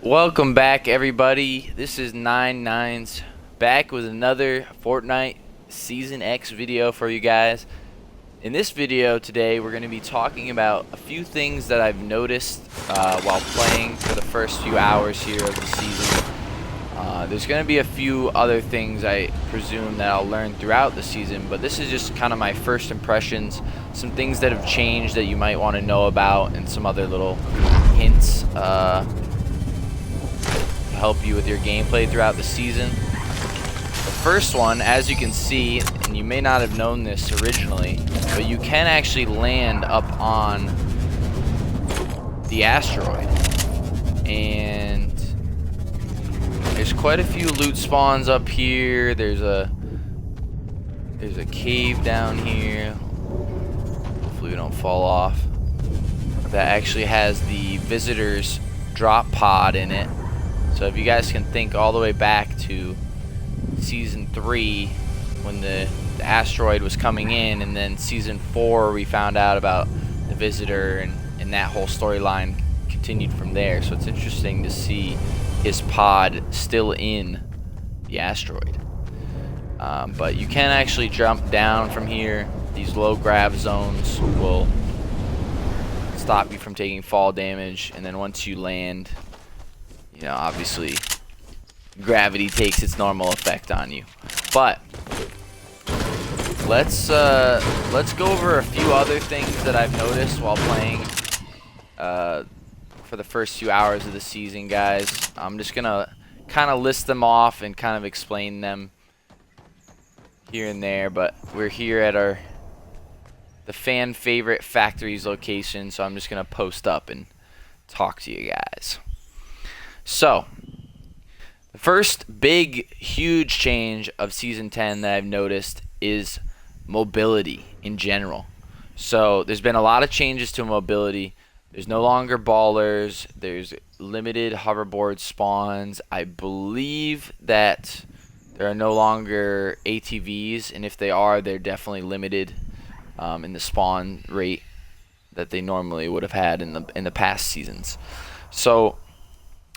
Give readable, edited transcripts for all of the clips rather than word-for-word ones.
Welcome back, everybody. This is NiNEz back with another Fortnite Season X video for you guys. In this video today, we're going to be talking about a few things that I've noticed while playing for the first few hours here of the season. There's going to be a few other things I presume that I'll learn throughout the season, but this is just kind of my first impressions, some things that have changed that you might want to know about, and some other little hints help you with your gameplay throughout the season. The first one, as you can see, and you may not have known this originally, but you can actually land up on the asteroid, and there's quite a few loot spawns up here. There's a cave down here. Hopefully we don't fall off. That actually has the visitors drop pod in it. So if you guys can think all the way back to Season 3 when the asteroid was coming in, and then Season 4 we found out about the visitor, and that whole storyline continued from there. So it's interesting to see his pod still in the asteroid. But you can actually jump down from here. These low grab zones will stop you from taking fall damage, and then once you land, you know, obviously gravity takes its normal effect on you. But let's go over a few other things that I've noticed while playing for the first few hours of the season, guys. I'm just gonna kind of list them off and kind of explain them here and there, but we're here at the fan favorite factories location, so I'm just gonna post up and talk to you guys. So, the first big, huge change of Season 10 that I've noticed is mobility in general. So, there's been a lot of changes to mobility. There's no longer ballers. There's limited hoverboard spawns. I believe that there are no longer ATVs, and if they are, they're definitely limited in the spawn rate that they normally would have had in the past seasons. So,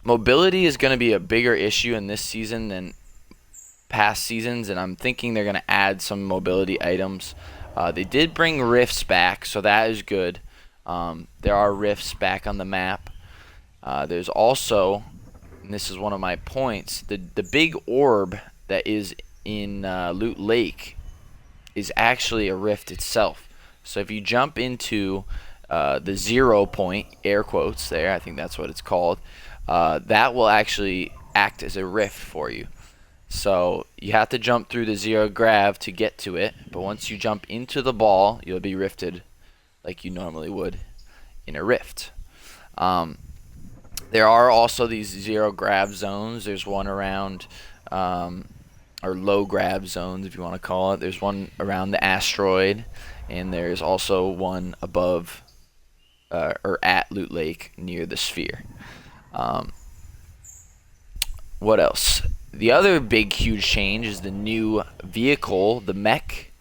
mobility is going to be a bigger issue in this season than past seasons, and I'm thinking they're going to add some mobility items. They did bring rifts back, so that is good. There are rifts back on the map. There's also, and this is one of my points, the big orb that is in Loot Lake is actually a rift itself. So if you jump into the 0 point, air quotes there, I think that's what it's called, that will actually act as a rift for you. So you have to jump through the 0 grav to get to it, but once you jump into the ball, you'll be rifted like you normally would in a rift. There are also these 0 grav zones. There's one around, or low grab zones if you want to call it. There's one around the asteroid, and there's also one above or at Loot Lake near the sphere. What else? The other big huge change is the new vehicle, the mech.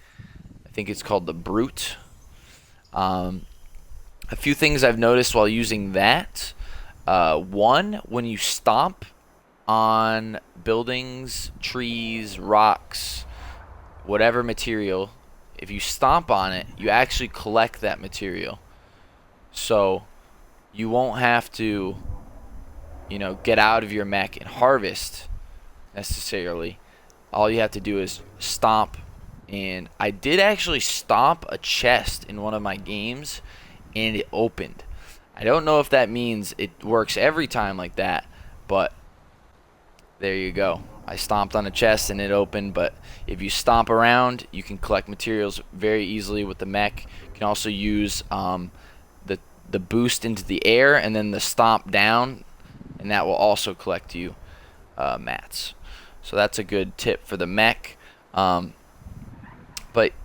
I think it's called the Brute. A few things I've noticed while using that. One, when you stomp on buildings, trees, rocks, whatever material, if you stomp on it, you actually collect that material. So you won't have to, you know, get out of your mech and harvest necessarily. All you have to do is stomp. And I did actually stomp a chest in one of my games, and it opened. I don't know if that means it works every time like that, but there you go. I stomped on a chest and it opened, but if you stomp around, you can collect materials very easily with the mech. You can also use the boost into the air and then the stomp down, and that will also collect you mats. So that's a good tip for the mech. But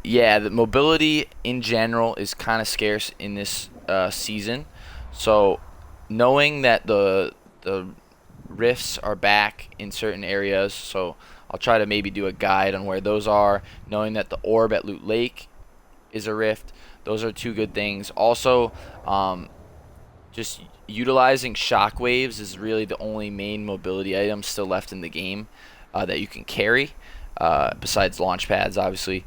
yeah, the mobility in general is kind of scarce in this season. So knowing that the rifts are back in certain areas, so I'll try to maybe do a guide on where those are. Knowing that the orb at Loot Lake is a rift, those are two good things. Also, just utilizing shockwaves is really the only main mobility item still left in the game that you can carry, besides launch pads, obviously.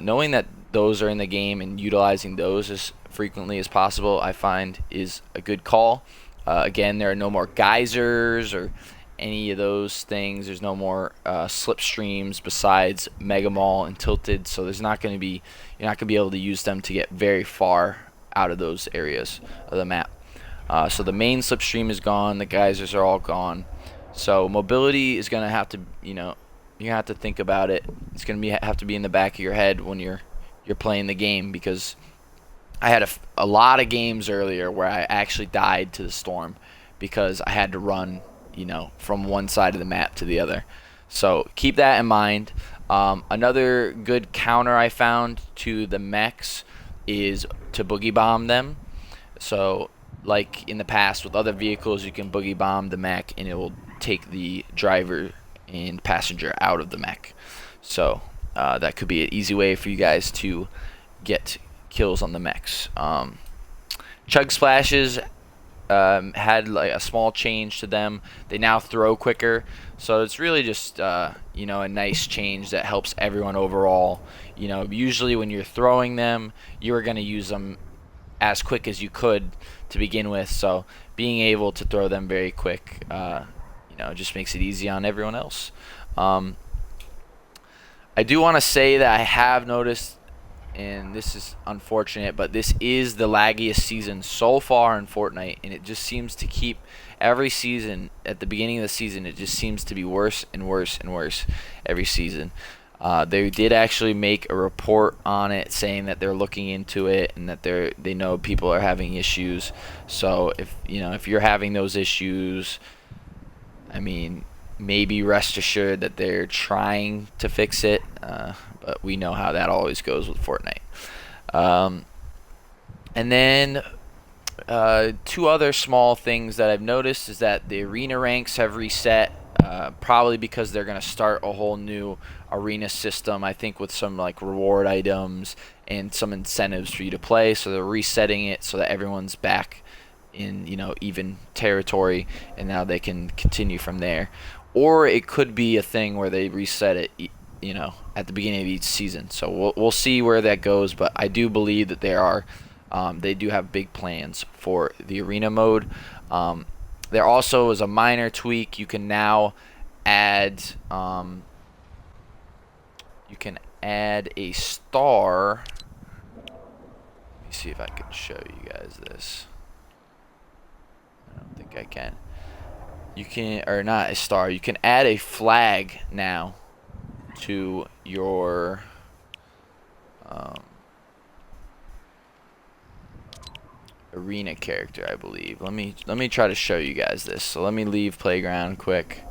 Knowing that those are in the game and utilizing those as frequently as possible, I find is a good call. Again, there are no more geysers or any of those things. There's no more slipstreams besides Mega Mall and Tilted, so you're not going to be able to use them to get very far out of those areas of the map. So the main slipstream is gone. The geysers are all gone. So mobility is going to have to, you're going to have to think about it. It's going to have to be in the back of your head when you're playing the game, because I had a lot of games earlier where I actually died to the storm because I had to run, from one side of the map to the other. So keep that in mind. Another good counter I found to the mechs is to boogie bomb them. So like in the past with other vehicles, you can boogie bomb the mech and it will take the driver and passenger out of the mech. So that could be an easy way for you guys to get kills on the mechs. Chug splashes had like a small change to them. They now throw quicker, so it's really just a nice change that helps everyone overall. Usually when you're throwing them, you are going to use them as quick as you could to begin with, so being able to throw them very quick just makes it easy on everyone else. I do want to say that I have noticed, and this is unfortunate, but this is the laggiest season so far in Fortnite, and it just seems to keep every season. At the beginning of the season, it just seems to be worse and worse and worse every season. They did actually make a report on it saying that they're looking into it and that they know people are having issues. So if you're having those issues, maybe rest assured that they're trying to fix it, but we know how that always goes with Fortnite. And then two other small things that I've noticed is that the arena ranks have reset, probably because they're going to start a whole new arena system, I think, with some like reward items and some incentives for you to play. So they're resetting it so that everyone's back in even territory, and now they can continue from there. Or it could be a thing where they reset it at the beginning of each season. So we'll see where that goes, but I do believe that they do have big plans for the arena mode. There also is a minor tweak. You can now add a star. Let me see if I can show you guys this. I don't think I can. You can, or not a star, you can add a flag now to your arena character, I believe. Let me try to show you guys this. So let me leave playground quick.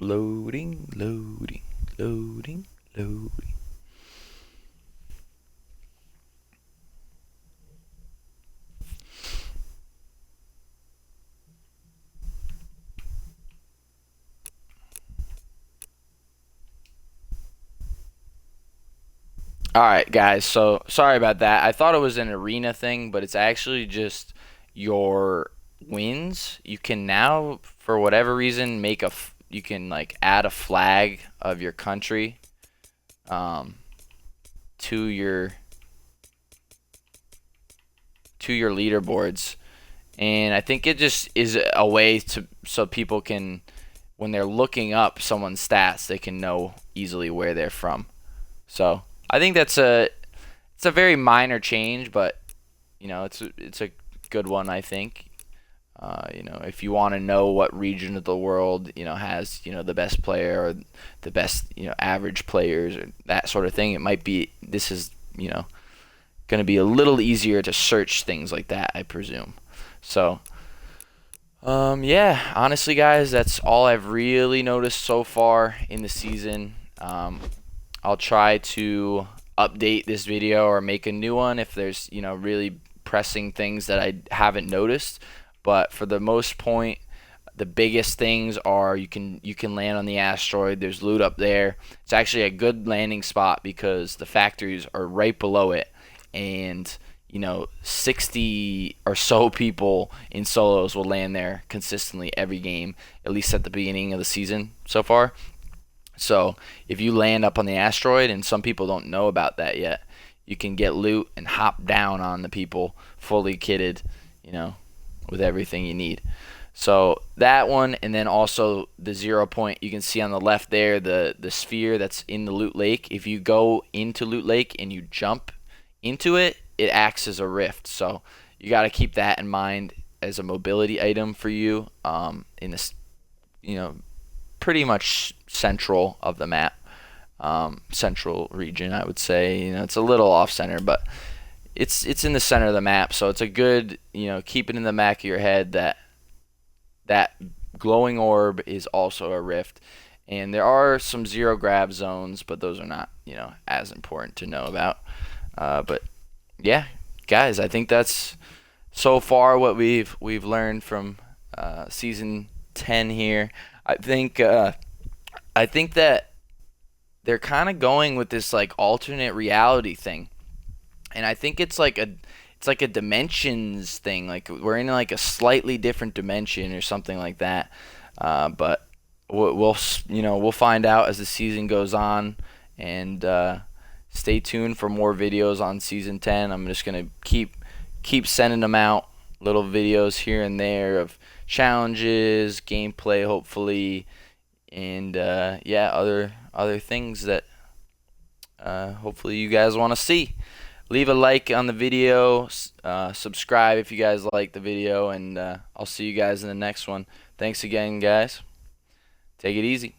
Loading, loading, loading, loading. Alright guys, so sorry about that. I thought it was an arena thing, but it's actually just your wins. You can now, for whatever reason, you can like add a flag of your country to your leaderboards, and I think it just is a way so people can, when they're looking up someone's stats, they can know easily where they're from. So I think it's a very minor change, but it's a good one, I think. If you want to know what region of the world has the best player or the best average players or that sort of thing, this is going to be a little easier to search things like that, I presume. So yeah, honestly guys, that's all I've really noticed so far in the season. I'll try to update this video or make a new one if there's really pressing things that I haven't noticed. But for the most point, The biggest things are you can land on the asteroid. There's loot up there. It's actually a good landing spot because the factories are right below it, and 60 or so people in solos will land there consistently every game, at least at the beginning of the season so far. So if you land up on the asteroid, and some people don't know about that yet, you can get loot and hop down on the people fully kitted, with everything you need. So that one, and then also the 0 point, you can see on the left there, the sphere that's in the loot lake. If you go into loot lake and you jump into it, it acts as a rift. So you got to keep that in mind as a mobility item for you in this, pretty much central of the map, central region, I would say. It's a little off center, but it's in the center of the map. So it's a good, keep it in the back of your head that glowing orb is also a rift. And there are some zero grab zones, but those are not, as important to know about. But yeah, guys, I think that's so far what we've learned from season 10 here. I think that they're kind of going with this like alternate reality thing, and I think it's like a dimensions thing. Like we're in like a slightly different dimension or something like that. But we'll find out as the season goes on, and stay tuned for more videos on season 10. I'm just gonna keep sending them out, little videos here and there of challenges, gameplay, hopefully, and other things that hopefully you guys want to see. Leave a like on the video, subscribe if you guys like the video, and I'll see you guys in the next one. Thanks again, guys. Take it easy.